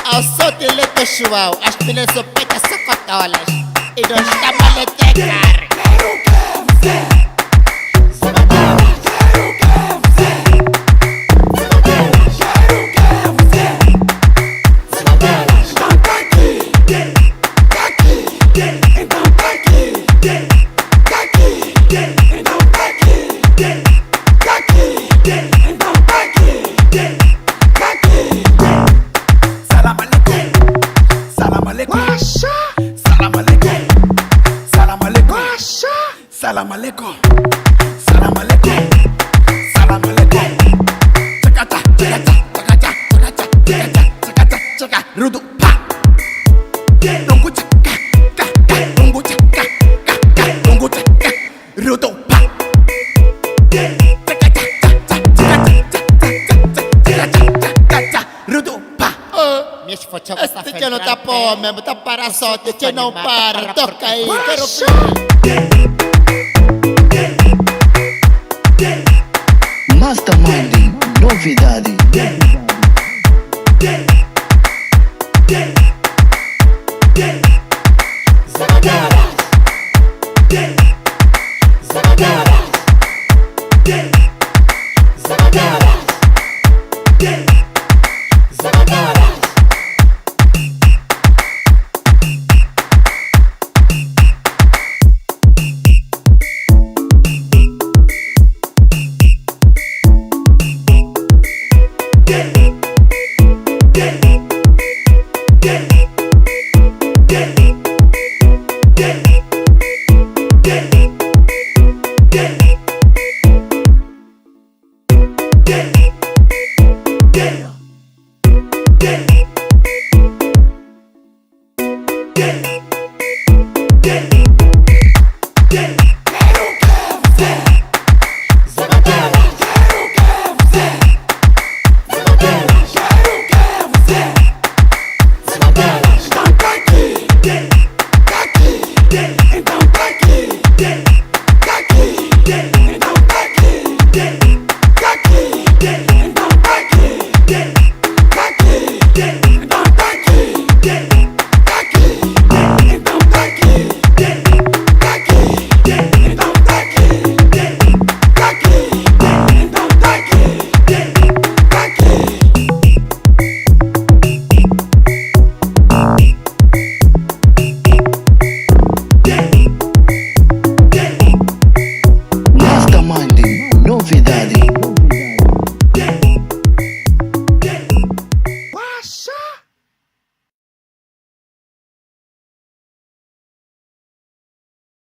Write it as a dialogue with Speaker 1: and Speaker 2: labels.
Speaker 1: ao som de Leyton João, as meninas são peitas Zocotolas e nós estamos a meter.
Speaker 2: Quero que você Salam alaikum, salam alaikum, salam alaikum. Chakata, chakata, chakata, chakata, chakata, chakata, chakata. Rudu pa. Lungu chaka, ka ka. Lungu chaka, ka ka. Lungu chaka. Rudu pa. Chakata, chakata, chakata, chakata, rudu pa.
Speaker 1: Minhas fotos
Speaker 3: Esse DJ não tá pô mesmo, tá para só, DJ não para, toca aí, quero
Speaker 4: Masterminding, novidade.
Speaker 2: Zocotolas, Zocotolas, Zocotolas, Zocotolas. Yeah.